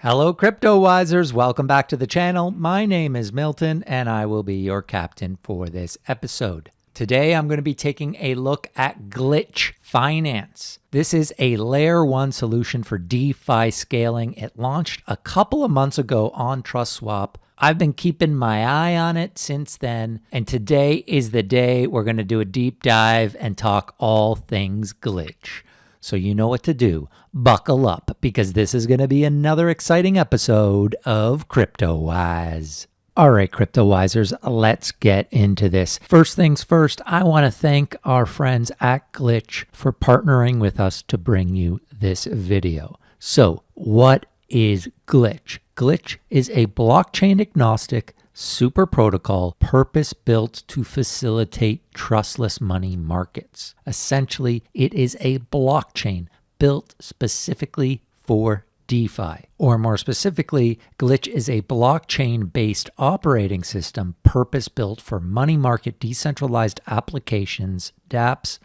Hello, Cryptowisers. Welcome back to the channel. My name is Milton, and I will be your captain for this episode. Today, I'm going to be taking a look at Glitch Finance. This is a layer 1 solution for DeFi scaling. It launched a couple of months ago on Trustswap. I've been keeping my eye on it since then, and today is the day we're going to do a deep dive and talk all things Glitch. So you know what to do. Buckle up, because this is going to be another exciting episode of Cryptowise. All right, Cryptowisers, let's get into this. First things first, I want to thank our friends at Glitch for partnering with us to bring you this video. So what is Glitch? Glitch is a blockchain agnostic super protocol purpose-built to facilitate trustless money markets. Essentially, it is a blockchain built specifically for DeFi. Or more specifically, Glitch is a blockchain-based operating system purpose-built for money market decentralized applications, dApps,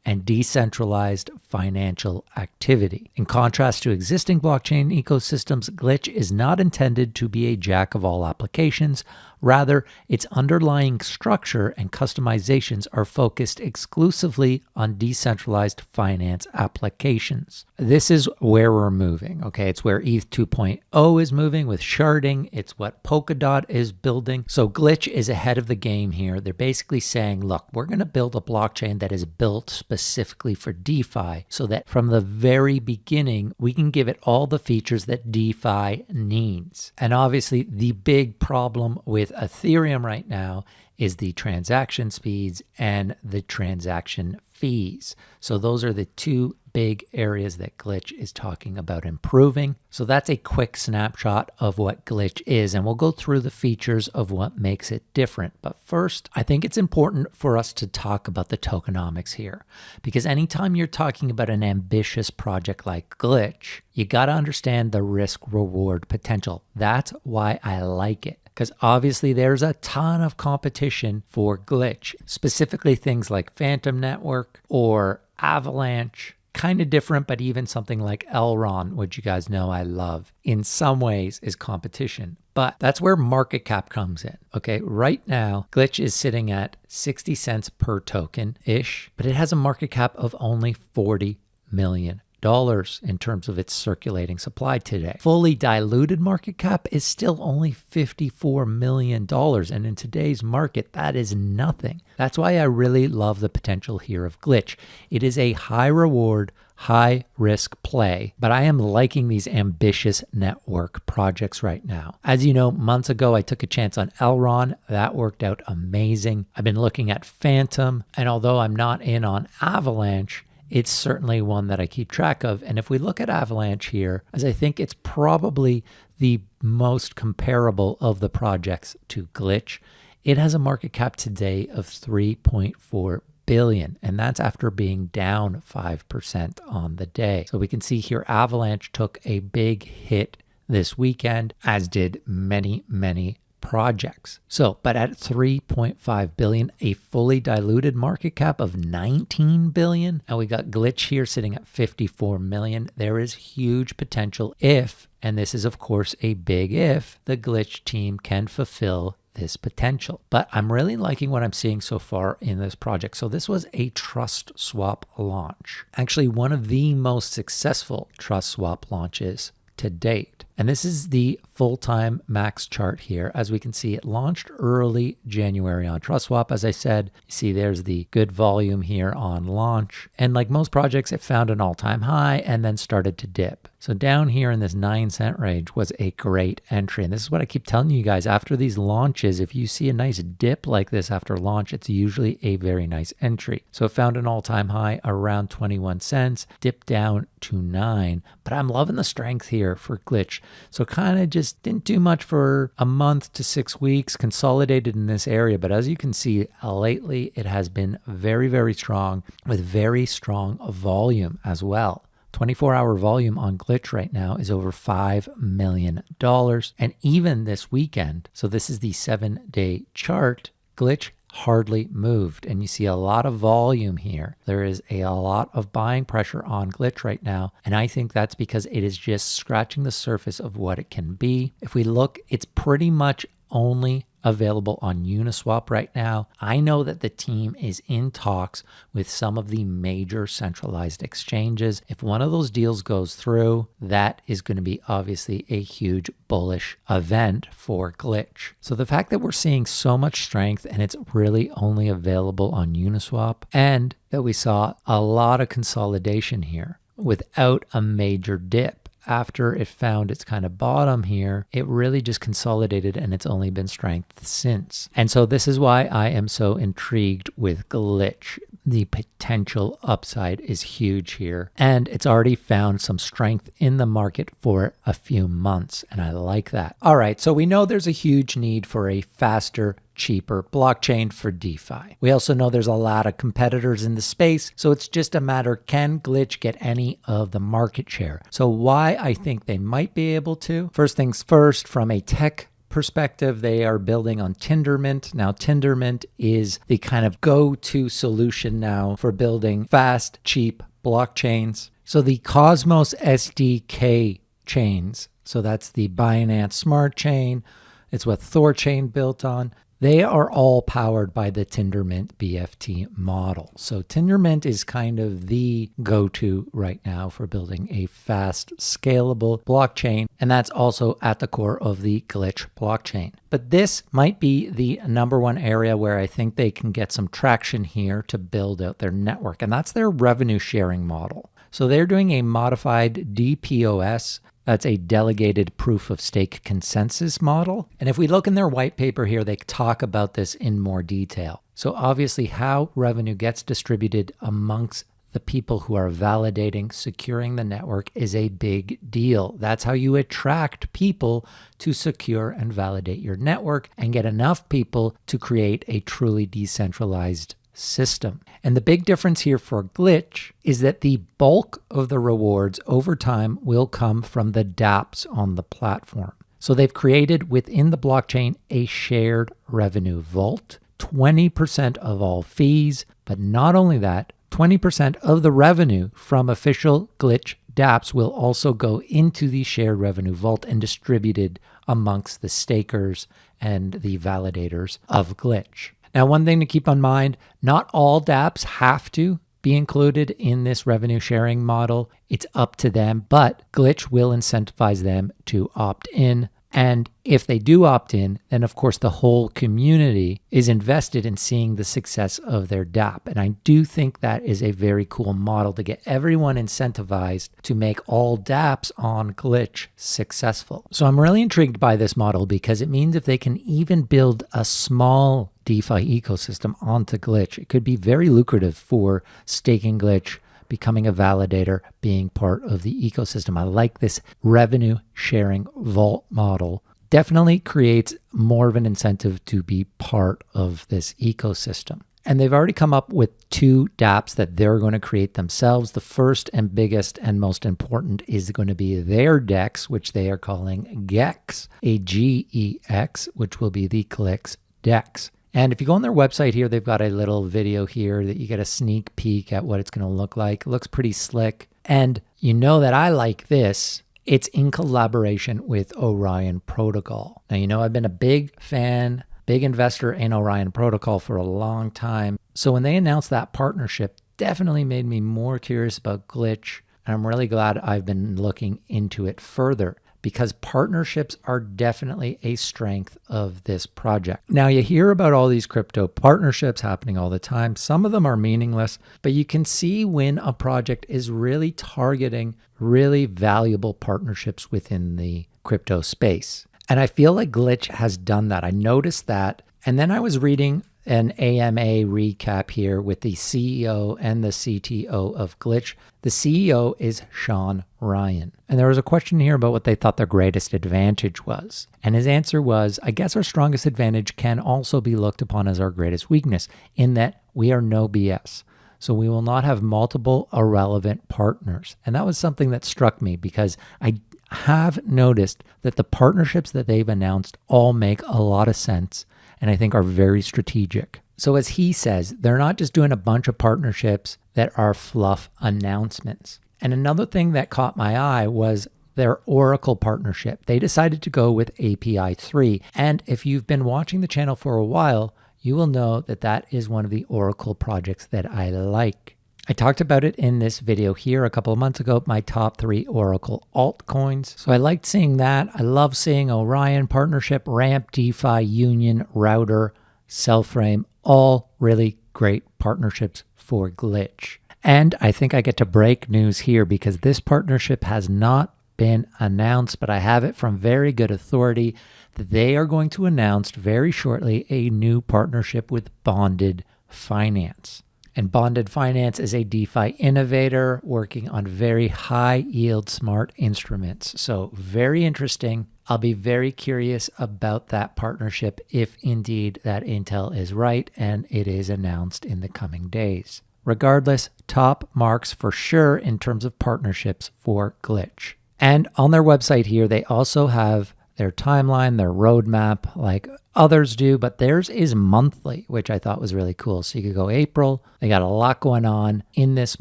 and decentralized financial activity. In contrast to existing blockchain ecosystems, Glitch is not intended to be a jack of all applications. Rather, its underlying structure and customizations are focused exclusively on decentralized finance applications. This is where we're moving, okay? It's where ETH 2.0 is moving with sharding. It's what Polkadot is building. So Glitch is ahead of the game here. They're basically saying, look, we're going to build a blockchain that is built specifically for DeFi so that from the very beginning, we can give it all the features that DeFi needs. And obviously, the big problem with Ethereum right now is the transaction speeds and the transaction fees. So those are the two big areas that Glitch is talking about improving. So that's a quick snapshot of what Glitch is, and we'll go through the features of what makes it different. But first, I think it's important for us to talk about the tokenomics here, because anytime you're talking about an ambitious project like Glitch, you got to understand the risk-reward potential. That's why I like it. Because obviously there's a ton of competition for Glitch, specifically things like Phantom Network or Avalanche. Kind of different, but even something like Elrond, which you guys know I love, in some ways is competition. But that's where Marketcap comes in. Okay, right now, Glitch is sitting at 60 cents per token-ish, but it has a market cap of only $40 million in terms of its circulating supply today. Fully diluted market cap is still only $54 million. And in today's market, that is nothing. That's why I really love the potential here of Glitch. It is a high reward, high risk play, but I am liking these ambitious network projects right now. As you know, months ago, I took a chance on Elrond. That worked out amazing. I've been looking at Phantom, and although I'm not in on Avalanche, it's certainly one that I keep track of. And if we look at Avalanche here, as I think it's probably the most comparable of the projects to Glitch, it has a market cap today of $3.4 billion, and that's after being down 5% on the day. So we can see here Avalanche took a big hit this weekend, as did many projects. So, but at 3.5 billion, a fully diluted market cap of 19 billion, and we got Glitch here sitting at 54 million. There is huge potential if, and this is of course a big if, the Glitch team can fulfill this potential. But I'm really liking what I'm seeing so far in this project. So this was a Trustswap launch. Actually, one of the most successful Trustswap launches to date. And this is the full-time max chart here. As we can see, it launched early January on Trustswap. As I said, you see there's the good volume here on launch. And like most projects, it found an all-time high and then started to dip. So down here in this 9-cent range was a great entry. And this is what I keep telling you guys. After these launches, if you see a nice dip like this after launch, it's usually a very nice entry. So it found an all-time high around 21 cents, dipped down to 9. But I'm loving the strength here for Glitch. So kind of just didn't do much for a month to 6 weeks, consolidated in this area. But as you can see, lately it has been very strong with very strong volume as well. 24-hour volume on Glitch right now is over $5 million. And even this weekend, so this is the 7-day chart, Glitch hardly moved, and you see a lot of volume here. There is a lot of buying pressure on Glitch right now, and I think that's because it is just scratching the surface of what it can be. If we look, it's pretty much only available on Uniswap right now. I know that the team is in talks with some of the major centralized exchanges. If one of those deals goes through, that is going to be obviously a huge bullish event for Glitch. So the fact that we're seeing so much strength and it's really only available on Uniswap, and that we saw a lot of consolidation here without a major dip. After it found its kind of bottom here, it really just consolidated, and it's only been strength since. And so this is why I am so intrigued with Glitch. The potential upside is huge here, and it's already found some strength in the market for a few months, and I like that. All right, so we know there's a huge need for a faster, cheaper blockchain for DeFi. We also know there's a lot of competitors in the space, so it's just a matter, can Glitch get any of the market share? So why I think they might be able to. First things first, from a tech perspective, they are building on Tendermint. Now, Tendermint is the kind of go-to solution now for building fast, cheap blockchains. So the Cosmos SDK chains, so that's the Binance Smart Chain, it's what Thorchain built on. They are all powered by the Tendermint BFT model. So Tendermint is kind of the go-to right now for building a fast, scalable blockchain. And that's also at the core of the Glitch blockchain. But this might be the number one area where I think they can get some traction here to build out their network. And that's their revenue sharing model. So they're doing a modified DPoS. That's a delegated proof of stake consensus model. And if we look in their white paper here, they talk about this in more detail. So obviously how revenue gets distributed amongst the people who are validating, securing the network is a big deal. That's how you attract people to secure and validate your network and get enough people to create a truly decentralized system. And the big difference here for Glitch is that the bulk of the rewards over time will come from the dApps on the platform. So they've created within the blockchain a shared revenue vault, 20% of all fees, but not only that, 20% of the revenue from official Glitch dApps will also go into the shared revenue vault and distributed amongst the stakers and the validators of Glitch. Now, one thing to keep in mind, not all dApps have to be included in this revenue sharing model. It's up to them, but Glitch will incentivize them to opt in. And if they do opt in, then of course the whole community is invested in seeing the success of their dApp. And I do think that is a very cool model to get everyone incentivized to make all dApps on Glitch successful. So I'm really intrigued by this model because it means if they can even build a small DeFi ecosystem onto Glitch, it could be very lucrative for staking Glitch, becoming a validator, being part of the ecosystem. I like this revenue sharing vault model. Definitely creates more of an incentive to be part of this ecosystem. And they've already come up with 2 dApps that they're going to create themselves. The first and biggest and most important is going to be their DEX, which they are calling GEX, A-G-E-X, which will be the Glitch DEX. And if you go on their website here, they've got a little video here that you get a sneak peek at what it's going to look like. It looks pretty slick. And you know that I like this. It's in collaboration with Orion Protocol. Now, you know I've been a big fan, big investor in Orion Protocol for a long time. So when they announced that partnership, definitely made me more curious about Glitch. And I'm really glad I've been looking into it further, because partnerships are definitely a strength of this project. Now, you hear about all these crypto partnerships happening all the time. Some of them are meaningless, but you can see when a project is really targeting really valuable partnerships within the crypto space. And I feel like Glitch has done that. I noticed that. And then I was reading an AMA recap here with the CEO and the CTO of Glitch. The CEO is Sean Ryan. And there was a question here about what they thought their greatest advantage was. And his answer was, I guess our strongest advantage can also be looked upon as our greatest weakness, in that we are no BS. So we will not have multiple irrelevant partners. And that was something that struck me, because I have noticed that the partnerships that they've announced all make a lot of sense and I think are very strategic. So as he says, they're not just doing a bunch of partnerships that are fluff announcements. And another thing that caught my eye was their Oracle partnership. They decided to go with API 3. And if you've been watching the channel for a while, you will know that that is one of the Oracle projects that I like. I talked about it in this video here a couple of months ago, my top 3 Oracle altcoins. So I liked seeing that. I love seeing Orion partnership, Ramp, DeFi, Union, Router, Cellframe, all really great partnerships for Glitch. And I think I get to break news here because this partnership has not been announced, but I have it from very good authority that they are going to announce very shortly a new partnership with Bonded Finance. And Bonded Finance is a DeFi innovator working on very high yield smart instruments. So very interesting. I'll be very curious about that partnership if indeed that intel is right and it is announced in the coming days. Regardless, top marks for sure in terms of partnerships for Glitch. And on their website here, they also have their timeline, their roadmap like others do, but theirs is monthly, which I thought was really cool. So you could go April, they got a lot going on in this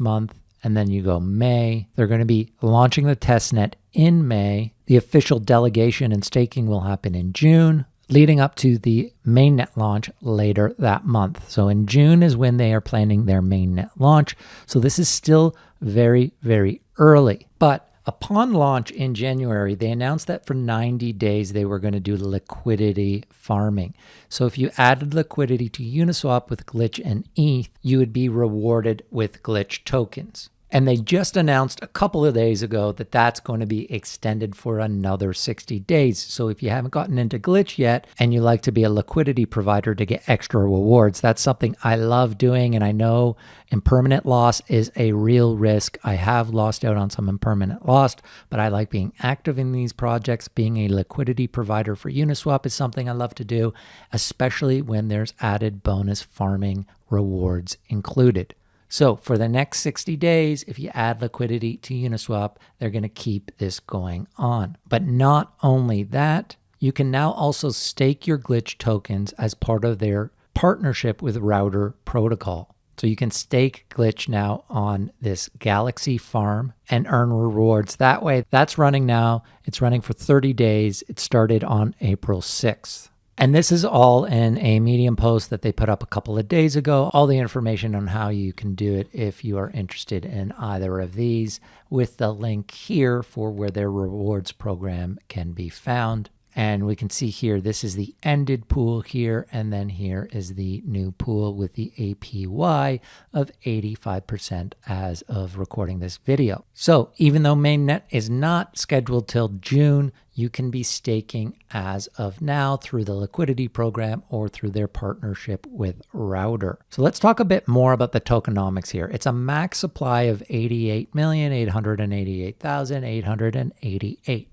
month, and then you go May. They're going to be launching the testnet in May. The official delegation and staking will happen in June, leading up to the mainnet launch later that month. So in June is when they are planning their mainnet launch. So this is still very, very early. But upon launch in January, they announced that for 90 days they were going to do liquidity farming. So if you added liquidity to Uniswap with Glitch and ETH, you would be rewarded with Glitch tokens. And they just announced a couple of days ago that that's going to be extended for another 60 days. So if you haven't gotten into Glitch yet and you like to be a liquidity provider to get extra rewards, that's something I love doing. And I know impermanent loss is a real risk. I have lost out on some impermanent loss, but I like being active in these projects. Being a liquidity provider for Uniswap is something I love to do, especially when there's added bonus farming rewards included. So for the next 60 days, if you add liquidity to Uniswap, they're going to keep this going on. But not only that, you can now also stake your Glitch tokens as part of their partnership with Router Protocol. So you can stake Glitch now on this Galaxy farm and earn rewards that way. That's running now. It's running for 30 days. It started on April 6th. And this is all in a Medium post that they put up a couple of days ago. All the information on how you can do it if you are interested in either of these, with the link here for where their rewards program can be found. And we can see here, this is the ended pool here, and then here is the new pool with the APY of 85% as of recording this video. So even though mainnet is not scheduled till June, you can be staking as of now through the liquidity program or through their partnership with Router. So let's talk a bit more about the tokenomics here. It's a max supply of 88,888,888.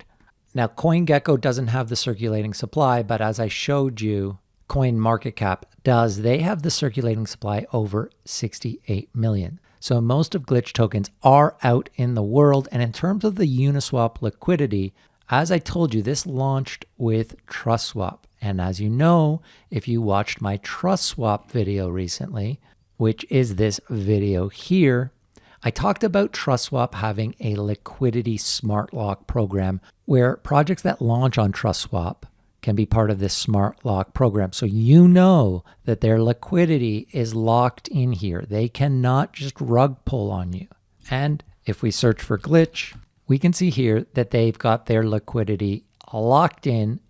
Now, CoinGecko doesn't have the circulating supply, but as I showed you, CoinMarketCap does. They have the circulating supply over 68 million. So most of Glitch tokens are out in the world. And in terms of the Uniswap liquidity, as I told you, this launched with Trustswap. And as you know, if you watched my Trustswap video recently, which is this video here, I talked about Trustswap having a liquidity SmartLock program where projects that launch on Trustswap can be part of this SmartLock program. So you know that their liquidity is locked in here. They cannot just rug pull on you. And if we search for Glitch, we can see here that they've got their liquidity locked in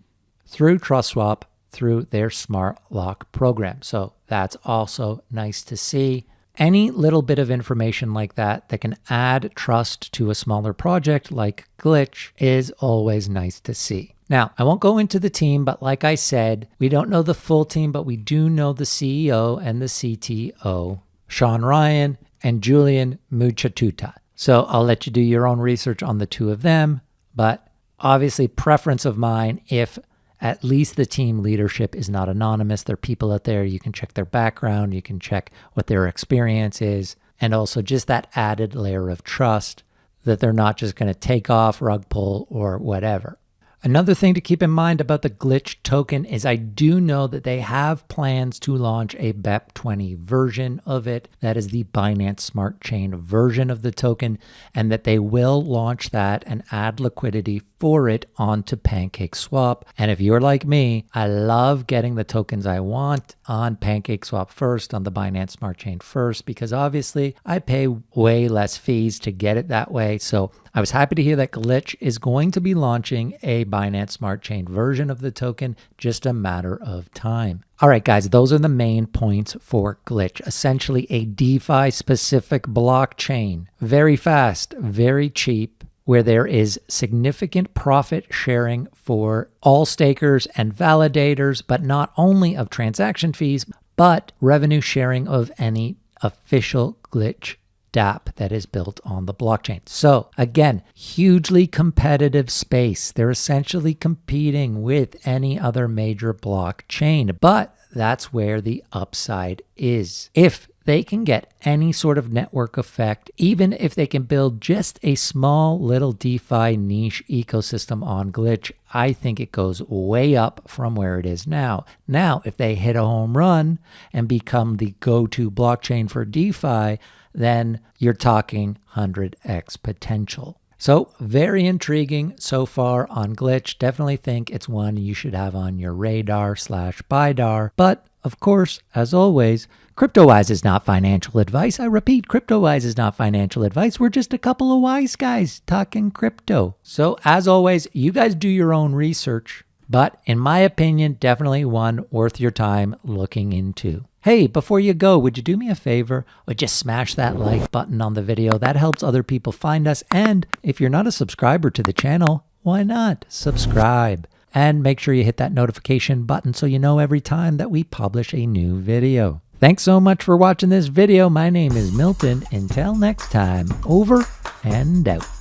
through Trustswap through their SmartLock program. So that's also nice to see. Any little bit of information like that that can add trust to a smaller project like Glitch is always nice to see. Now, I won't go into the team, but like I said, we don't know the full team, but we do know the CEO and the CTO, Sean Ryan and Julian Muchatuta. So I'll let you do your own research on the two of them, but obviously preference of mine if at least the team leadership is not anonymous. There are people out there. You can check their background. You can check what their experience is. And also just that added layer of trust that they're not just going to take off, rug pull, or whatever. Another thing to keep in mind about the Glitch token is I do know that they have plans to launch a BEP20 version of it. That is the Binance Smart Chain version of the token, and that they will launch that and add liquidity for it onto PancakeSwap. And if you're like me, I love getting the tokens I want on PancakeSwap first, on the Binance Smart Chain first, because obviously I pay way less fees to get it that way. So I was happy to hear that Glitch is going to be launching a Binance Smart Chain version of the token, just a matter of time. All right, guys, those are the main points for Glitch. Essentially a DeFi specific blockchain. Very fast, very cheap, where there is significant profit sharing for all stakers and validators, but not only of transaction fees, but revenue sharing of any official Glitch dApp that is built on the blockchain. So again, hugely competitive space. They're essentially competing with any other major blockchain, but that's where the upside is. If they can get any sort of network effect, even if they can build just a small little DeFi niche ecosystem on Glitch, I think it goes way up from where it is now. Now, if they hit a home run and become the go-to blockchain for DeFi, then you're talking 100x potential. So very intriguing so far on Glitch. Definitely think it's one you should have on your radar/BIDAR. But of course, as always, Cryptowise is not financial advice. I repeat, Cryptowise is not financial advice. We're just a couple of wise guys talking crypto. So as always, you guys do your own research. But in my opinion, definitely one worth your time looking into. Hey, before you go, would you do me a favor? Or just smash that like button on the video. That helps other people find us. And if you're not a subscriber to the channel, why not subscribe? And make sure you hit that notification button so you know every time that we publish a new video. Thanks so much for watching this video. My name is Milton. Until next time, over and out.